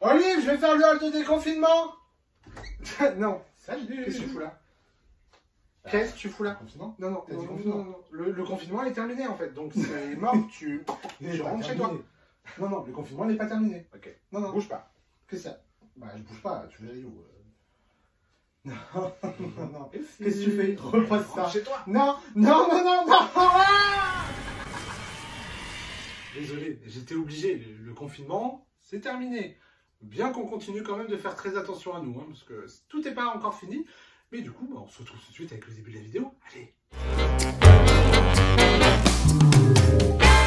Olive, je vais faire le hall de déconfinement. Non. Salut. Qu'est-ce que tu fous là? Qu'est-ce que tu fous là? Confinement? Non, non, T'as dit non, confinement. non, non. Le confinement est terminé en fait, donc c'est mort, tu rentres chez toi. Non, non, le confinement n'est pas terminé. Ok. Non, non. Bouge pas. Qu'est-ce que c'est? Bah, je bouge pas. Tu veux aller où? Non, non, non. Qu'est-ce que tu fais? Repasse ça. Chez toi. Non, non, non, non, non. Ah, désolé, j'étais obligé. Le confinement, c'est terminé. Bien qu'on continue quand même de faire très attention à nous, hein, parce que tout n'est pas encore fini. Mais du coup, bah, on se retrouve tout de suite avec le début de la vidéo. Allez.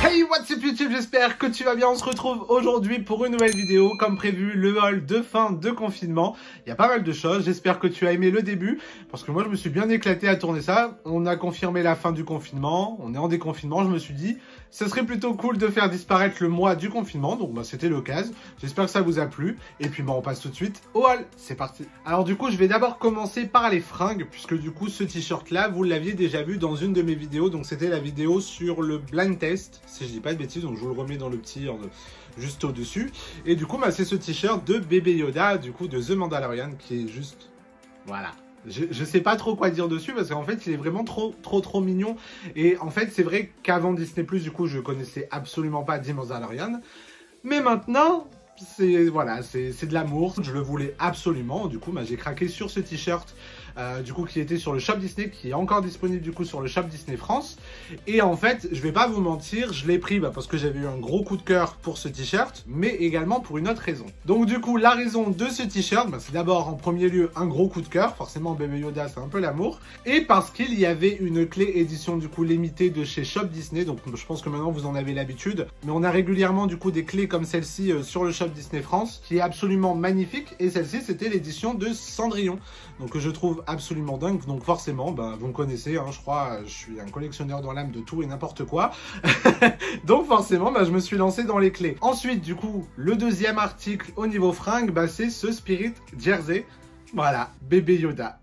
Hey, what's up YouTube, j'espère que tu vas bien. On se retrouve aujourd'hui pour une nouvelle vidéo. Comme prévu, le haul de fin de confinement. Il y a pas mal de choses, j'espère que tu as aimé le début. Parce que moi, je me suis bien éclaté à tourner ça. On a confirmé la fin du confinement, on est en déconfinement. Je me suis dit, ce serait plutôt cool de faire disparaître le mois du confinement. Donc bah, c'était l'occasion, j'espère que ça vous a plu. Et puis bah, on passe tout de suite au haul, c'est parti. Alors du coup, je vais d'abord commencer par les fringues. Puisque du coup, ce t-shirt là, vous l'aviez déjà vu dans une de mes vidéos. Donc c'était la vidéo sur le blind test, si je dis pas de bêtises, donc je vous le remets dans le petit juste au dessus. Et du coup bah, c'est ce t-shirt de Bébé Yoda, du coup de The Mandalorian, qui est juste, voilà, je sais pas trop quoi dire dessus parce qu'en fait il est vraiment trop mignon. Et en fait c'est vrai qu'avant Disney+, du coup je connaissais absolument pas The Mandalorian, mais maintenant c'est voilà, c'est de l'amour, je le voulais absolument. Du coup bah, j'ai craqué sur ce t-shirt du coup qui était sur le shop Disney, qui est encore disponible du coup sur le shop Disney France. Et en fait je vais pas vous mentir, je l'ai pris parce que j'avais eu un gros coup de cœur pour ce t-shirt, mais également pour une autre raison. Donc du coup la raison de ce t-shirt, c'est d'abord en premier lieu un gros coup de cœur, forcément Bébé Yoda c'est un peu l'amour, et parce qu'il y avait une clé édition du coup limitée de chez Shop Disney. Donc je pense que maintenant vous en avez l'habitude, mais on a régulièrement du coup des clés comme celle-ci sur le shop Disney France, qui est absolument magnifique. Et celle-ci c'était l'édition de Cendrillon, donc que je trouve absolument dingue. Donc forcément vous me connaissez, hein, je crois, je suis un collectionneur dans l'âme de tout et n'importe quoi. Donc forcément je me suis lancé dans les clés. Ensuite du coup le deuxième article au niveau fringue, c'est ce Spirit Jersey. Voilà, Bébé Yoda.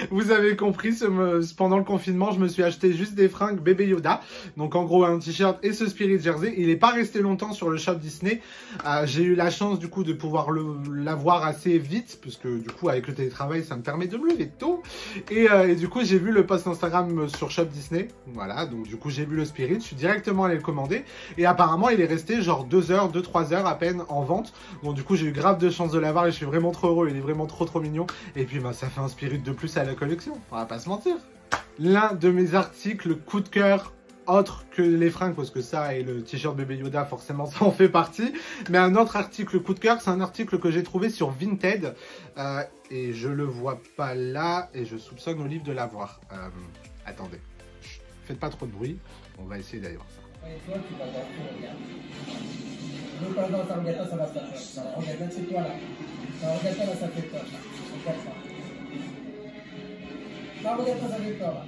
Vous avez compris, pendant le confinement, je me suis acheté juste des fringues Bébé Yoda. Donc en gros un t-shirt et ce Spirit Jersey. Il n'est pas resté longtemps sur le shop Disney. J'ai eu la chance du coup de pouvoir l'avoir assez vite, puisque du coup avec le télétravail ça me permet de me lever tôt. Et du coup j'ai vu le post Instagram sur shop Disney. Voilà, donc du coup j'ai vu le Spirit, je suis directement allé le commander. Et apparemment il est resté genre 2-3 heures à peine en vente. Donc du coup j'ai eu grave de chance de l'avoir et je suis vraiment trop heureux. Il est vraiment trop mignon. Et puis ça fait un Spirit de plus à la collection, on va pas se mentir. L'un de mes articles coup de cœur, autre que les fringues, parce que ça et le t-shirt Bébé Yoda forcément ça en fait partie, mais un autre article coup de cœur, c'est un article que j'ai trouvé sur Vinted, et je le vois pas là, et je soupçonne Olive de l'avoir. Attendez, chut, faites pas trop de bruit, on va essayer d'aller voir ça. Et toi, tu vas voir, regarde. Le pardon, ça regarde, ça va se faire. Ça regarde, c'est toi là. Ça regarde, là, ça fait peur. Regarde ça. Là, regarde, ça fait peur là.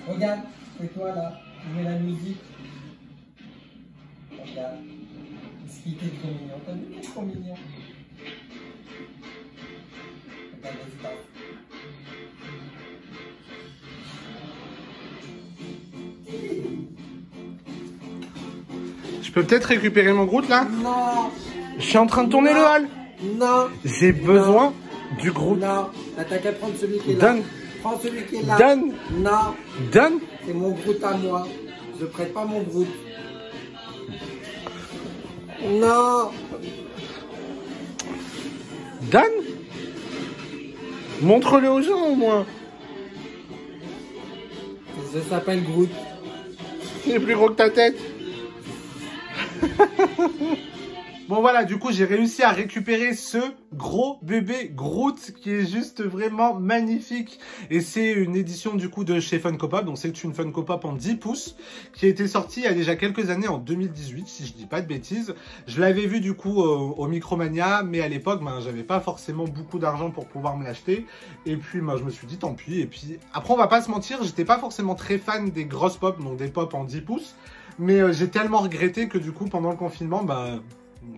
Regarde, c'est toi là. Tu mets la musique. Regarde. Ce qui était trop mignon. T'as vu, c'est trop mignon. Regarde l'espace. Je peux peut-être récupérer mon Groot là? Non. Je suis en train de tourner le hall. Non. J'ai besoin du Groot. Non. T'as qu'à prendre celui qui est là. Donne. Prends celui qui est là. Donne. Non. Donne. C'est mon Groot à moi. Je prête pas mon Groot. Non. Donne. Montre-le aux gens au moins. Ça s'appelle Groot. Il est plus gros que ta tête. Bon voilà, du coup j'ai réussi à récupérer ce gros bébé Groot qui est juste vraiment magnifique. Et c'est une édition du coup de chez Funko Pop, donc c'est une Funko Pop en 10 pouces qui a été sortie il y a déjà quelques années, en 2018 si je dis pas de bêtises. Je l'avais vu du coup au Micromania, mais à l'époque j'avais pas forcément beaucoup d'argent pour pouvoir me l'acheter. Et puis je me suis dit tant pis. Et puis après on va pas se mentir, j'étais pas forcément très fan des grosses pop, donc des pop en 10 pouces. Mais j'ai tellement regretté que du coup pendant le confinement,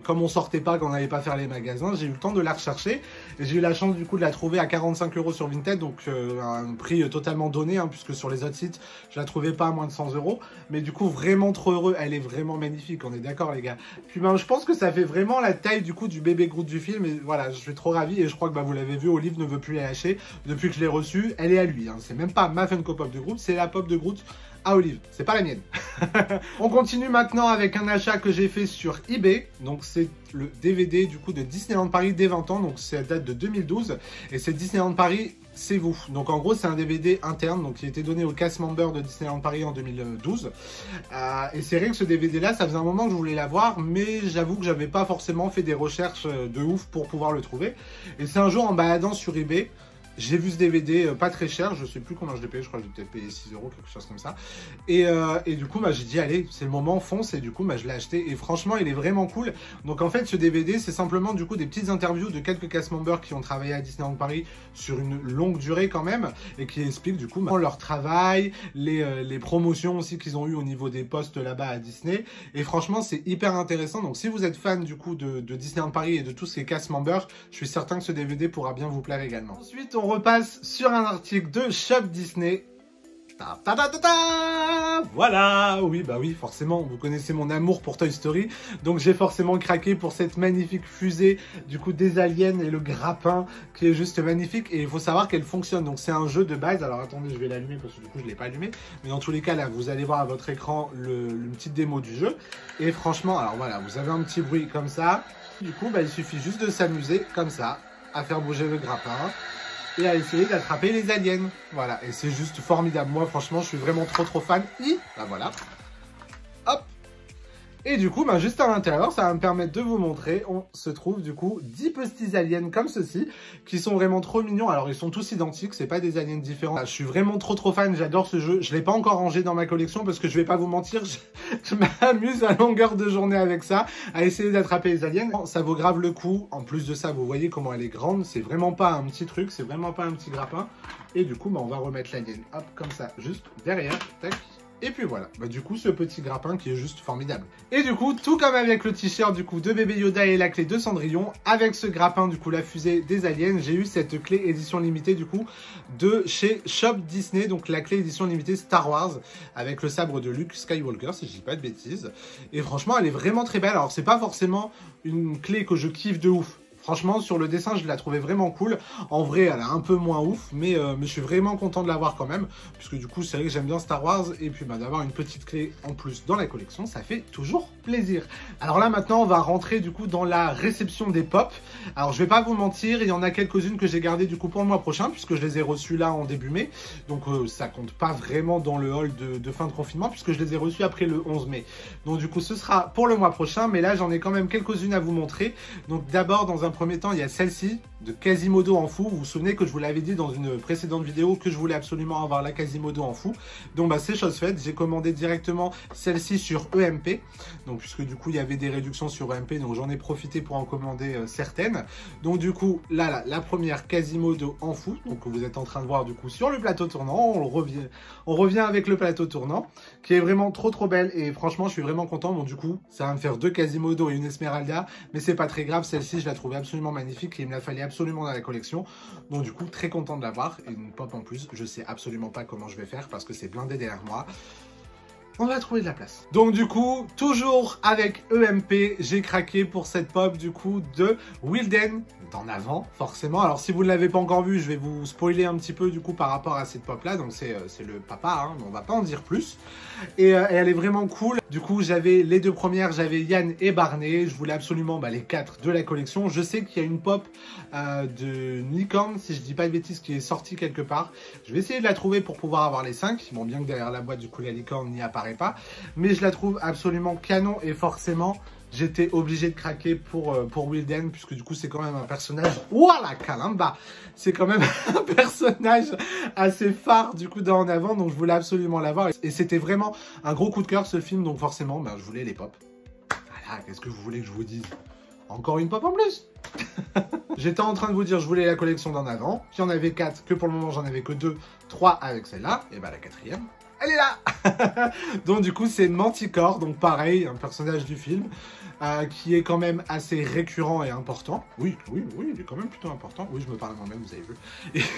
comme on sortait pas, qu'on n'allait pas faire les magasins, j'ai eu le temps de la rechercher. Et j'ai eu la chance du coup de la trouver à 45 € sur Vinted, donc un prix totalement donné, hein, puisque sur les autres sites, je la trouvais pas à moins de 100 €. Mais du coup, vraiment trop heureux, elle est vraiment magnifique, on est d'accord les gars. Puis ben, je pense que ça fait vraiment la taille du coup du bébé Groot du film, et voilà, je suis trop ravi, et je crois que bah, vous l'avez vu, Olive ne veut plus la lâcher. Depuis que je l'ai reçue, elle est à lui, hein. C'est même pas ma Funko Pop de Groot, c'est la pop de Groot à Olive, c'est pas la mienne. On continue maintenant avec un achat que j'ai fait sur eBay. Donc c'est le DVD du coup de Disneyland Paris des 20 ans, donc ça date de 2012, et c'est Disneyland Paris, c'est vous. Donc en gros c'est un DVD interne, donc qui a été donné au cast member de Disneyland Paris en 2012. Et c'est vrai que ce DVD là, ça faisait un moment que je voulais l'avoir, mais j'avoue que j'avais pas forcément fait des recherches de ouf pour pouvoir le trouver. Et c'est un jour en baladant sur eBay, j'ai vu ce DVD pas très cher, je sais plus combien je l'ai payé, je crois que j'ai peut-être payé 6 €, quelque chose comme ça. Et du coup, bah, j'ai dit, allez, c'est le moment, fonce, et du coup, bah, je l'ai acheté. Et franchement, il est vraiment cool. Donc en fait, ce DVD, c'est simplement du coup des petites interviews de quelques cast members qui ont travaillé à Disneyland Paris sur une longue durée quand même, et qui expliquent du coup bah, leur travail, les promotions aussi qu'ils ont eu au niveau des postes là-bas à Disney. Et franchement, c'est hyper intéressant. Donc si vous êtes fan du coup de Disneyland Paris et de tous ces cast members, je suis certain que ce DVD pourra bien vous plaire également. Ensuite, on repasse sur un article de Shop Disney. Ta ta ta ta ta, voilà, oui, bah oui, forcément, vous connaissez mon amour pour Toy Story, donc j'ai forcément craqué pour cette magnifique fusée, du coup, des aliens et le grappin, qui est juste magnifique, et il faut savoir qu'elle fonctionne, donc c'est un jeu de base. Alors attendez, je vais l'allumer, parce que du coup, je l'ai pas allumé, mais dans tous les cas, là, vous allez voir à votre écran une petite démo du jeu, et franchement, alors voilà, vous avez un petit bruit comme ça, du coup, bah, il suffit juste de s'amuser, comme ça, à faire bouger le grappin, et à essayer d'attraper les aliens. Voilà, et c'est juste formidable. Moi, franchement, je suis vraiment trop fan. Bah voilà. Hop. Et du coup, bah, juste à l'intérieur, ça va me permettre de vous montrer, on se trouve du coup 10 petits aliens comme ceci, qui sont vraiment trop mignons. Alors, ils sont tous identiques, c'est pas des aliens différents. Je suis vraiment trop fan, j'adore ce jeu. Je l'ai pas encore rangé dans ma collection parce que je vais pas vous mentir, je m'amuse à longueur de journée avec ça, à essayer d'attraper les aliens. Ça vaut grave le coup. En plus de ça, vous voyez comment elle est grande. C'est vraiment pas un petit truc, c'est vraiment pas un petit grappin. Et du coup, bah, on va remettre l'alien, hop, comme ça, juste derrière, tac. Et puis voilà, bah, du coup ce petit grappin qui est juste formidable. Et du coup, tout comme avec le t-shirt du coup de bébé Yoda et la clé de Cendrillon, avec ce grappin du coup la fusée des aliens, j'ai eu cette clé édition limitée du coup de chez Shop Disney, donc la clé édition limitée Star Wars, avec le sabre de Luke Skywalker si je dis pas de bêtises. Et franchement elle est vraiment très belle. Alors c'est pas forcément une clé que je kiffe de ouf. Franchement, sur le dessin, je l'ai trouvé vraiment cool. En vrai, elle est un peu moins ouf, mais je suis vraiment content de l'avoir quand même. Puisque du coup, c'est vrai que j'aime bien Star Wars. Et puis, bah, d'avoir une petite clé en plus dans la collection, ça fait toujours plaisir. Alors là, maintenant, on va rentrer du coup dans la réception des pop. Alors, je vais pas vous mentir, il y en a quelques-unes que j'ai gardées du coup pour le mois prochain, puisque je les ai reçues là en début mai. Donc, ça compte pas vraiment dans le haul de fin de confinement, puisque je les ai reçues après le 11 mai. Donc, du coup, ce sera pour le mois prochain. Mais là, j'en ai quand même quelques-unes à vous montrer. Donc, d'abord, dans un premier temps, il y a celle-ci de Quasimodo en fou. Vous vous souvenez que je vous l'avais dit dans une précédente vidéo que je voulais absolument avoir la Quasimodo en fou. Donc bah c'est chose faite, j'ai commandé directement celle-ci sur EMP. Donc puisque du coup il y avait des réductions sur EMP, donc j'en ai profité pour en commander certaines. Donc du coup là, la première Quasimodo en fou, donc que vous êtes en train de voir du coup sur le plateau tournant. On revient avec le plateau tournant qui est vraiment trop belle, et franchement je suis vraiment content. Bon du coup ça va me faire deux Quasimodo et une Esmeralda, mais c'est pas très grave, celle-ci je la trouvais absolument magnifique et il me la fallait absolument dans la collection. Donc du coup très content de l'avoir, et une pop en plus. Je sais absolument pas comment je vais faire parce que c'est blindé derrière moi. On va trouver de la place. Donc du coup, toujours avec EMP, j'ai craqué pour cette pop du coup de Wilden d'en avant, forcément. Alors si vous ne l'avez pas encore vu, je vais vous spoiler un petit peu du coup par rapport à cette pop là. Donc c'est le papa, hein, on va pas en dire plus. Et elle est vraiment cool. Du coup, j'avais les deux premières, j'avais Yann et Barney. Je voulais absolument les 4 de la collection. Je sais qu'il y a une pop de Licorne, si je dis pas de bêtises, qui est sortie quelque part. Je vais essayer de la trouver pour pouvoir avoir les 5. Bon, bien que derrière la boîte, du coup, la Licorne n'y apparaît pas, mais je la trouve absolument canon, et forcément j'étais obligé de craquer pour Wilden, puisque du coup c'est quand même un personnage, voilà, Kalamba, c'est quand même un personnage assez phare du coup d'en avant, donc je voulais absolument l'avoir, et c'était vraiment un gros coup de cœur ce film, donc forcément je voulais les pop. Voilà, qu'est-ce que vous voulez que je vous dise? Encore une pop en plus. J'étais en train de vous dire je voulais la collection d'en avant, puis il y en avait 4, que pour le moment j'en avais que 2, 3 avec celle-là, et bah la 4e, elle est là. Donc du coup c'est Manticore, donc pareil, un personnage du film, qui est quand même assez récurrent et important. Oui, il est quand même plutôt important. Oui, je me parle moi-même, vous avez vu.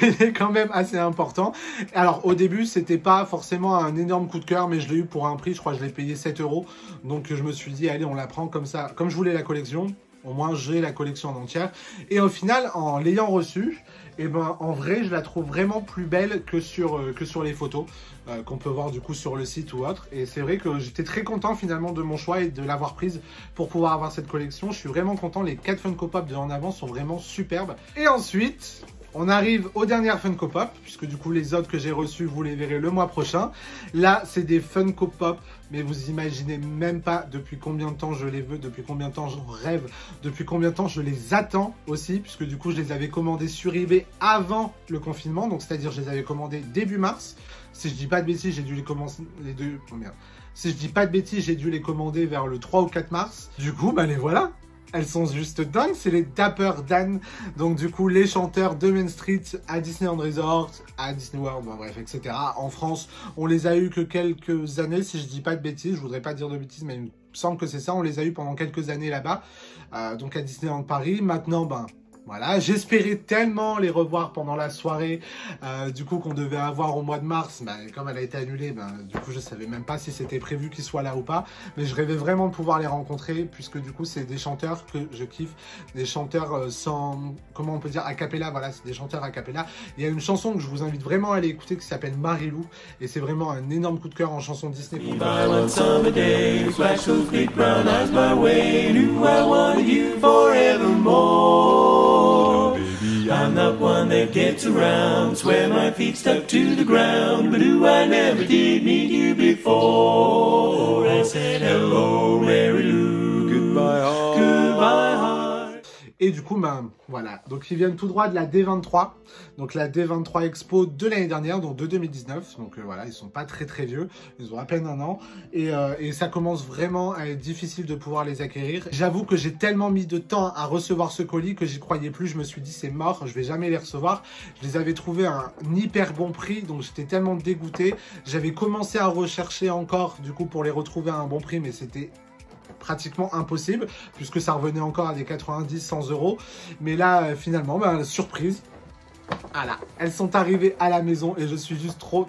Il est quand même assez important. Alors au début, c'était pas forcément un énorme coup de cœur, mais je l'ai eu pour un prix, je crois que je l'ai payé 7 €. Donc je me suis dit, allez, on la prend comme ça. Comme je voulais la collection, au moins j'ai la collection en entière. Et au final, en l'ayant reçue, et ben en vrai, je la trouve vraiment plus belle que sur les photos qu'on peut voir du coup sur le site ou autre. Et c'est vrai que j'étais très content finalement de mon choix et de l'avoir prise pour pouvoir avoir cette collection. Je suis vraiment content, les 4 Funko Pop de en avant sont vraiment superbes. Et ensuite, on arrive aux dernières Funko Pop, puisque du coup les autres que j'ai reçus, vous les verrez le mois prochain. Là, c'est des Funko Pop, mais vous imaginez même pas depuis combien de temps je les veux, depuis combien de temps j'en rêve, depuis combien de temps je les attends aussi, puisque du coup je les avais commandés sur eBay avant le confinement, donc c'est-à-dire je les avais commandés début mars. Si je dis pas de bêtises, j'ai dû les commencer les deux. Oh merde. Si je dis pas de bêtises, j'ai dû les commander vers le 3 ou 4 mars. Du coup, bah les voilà. Elles sont juste dingues, c'est les Dapper Dan, donc du coup les chanteurs de Main Street à Disneyland Resort, à Disney World, bon, bref, etc. En France, on les a eu que quelques années, si je dis pas de bêtises, je voudrais pas dire de bêtises, mais il me semble que c'est ça, on les a eu pendant quelques années là-bas, donc à Disneyland Paris. Maintenant, ben voilà, j'espérais tellement les revoir pendant la soirée du coup qu'on devait avoir au mois de mars, comme elle a été annulée, du coup je savais même pas si c'était prévu qu'ils soient là ou pas, mais je rêvais vraiment de pouvoir les rencontrer, puisque du coup c'est des chanteurs que je kiffe, des chanteurs sans, comment on peut dire, a cappella, voilà, c'est des chanteurs a cappella. Il y a une chanson que je vous invite vraiment à aller écouter qui s'appelle Marilou, et c'est vraiment un énorme coup de cœur en chanson Disney. I'm not one that gets around, swear my feet stuck to the ground, but I never did meet you before. I said hello Mary Lou, goodbye heart, goodbye heart. Et du coup, voilà, donc ils viennent tout droit de la D23, donc la D23 Expo de l'année dernière, donc de 2019, donc voilà, ils sont pas très vieux, ils ont à peine un an, et ça commence vraiment à être difficile de pouvoir les acquérir. J'avoue que j'ai tellement mis de temps à recevoir ce colis que j'y croyais plus, je me suis dit c'est mort, je vais jamais les recevoir. Je les avais trouvés à un hyper bon prix, donc j'étais tellement dégoûté. J'avais commencé à rechercher encore, du coup, pour les retrouver à un bon prix, mais c'était pratiquement impossible, puisque ça revenait encore à des 90-100 €. Mais là, finalement, surprise, voilà, elles sont arrivées à la maison et je suis juste trop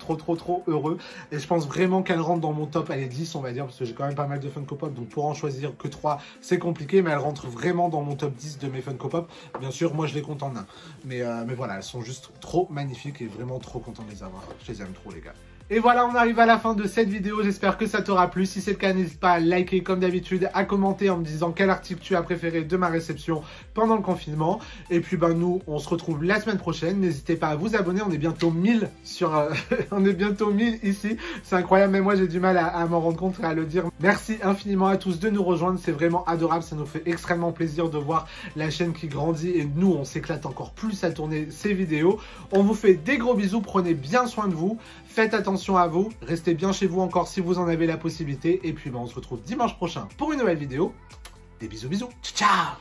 heureux. Et je pense vraiment qu'elles rentrent dans mon top, allez 10 on va dire, parce que j'ai quand même pas mal de Funko Pop, donc pour en choisir que 3 c'est compliqué, mais elles rentrent vraiment dans mon top 10 de mes Funko Pop. Bien sûr, moi je les compte en un, mais voilà, elles sont juste trop magnifiques et vraiment trop content de les avoir. Je les aime trop les gars. Et voilà, on arrive à la fin de cette vidéo, j'espère que ça t'aura plu. Si c'est le cas, n'hésite pas à liker comme d'habitude, à commenter en me disant quel article tu as préféré de ma réception pendant le confinement. Et puis nous, on se retrouve la semaine prochaine. N'hésitez pas à vous abonner, on est bientôt 1000 sur... on est bientôt 1000 ici. C'est incroyable, mais moi j'ai du mal à m'en rendre compte et à le dire. Merci infiniment à tous de nous rejoindre, c'est vraiment adorable, ça nous fait extrêmement plaisir de voir la chaîne qui grandit et nous, on s'éclate encore plus à tourner ces vidéos. On vous fait des gros bisous, prenez bien soin de vous, faites attention à vous, restez bien chez vous encore si vous en avez la possibilité, et puis on se retrouve dimanche prochain pour une nouvelle vidéo. Des bisous, ciao.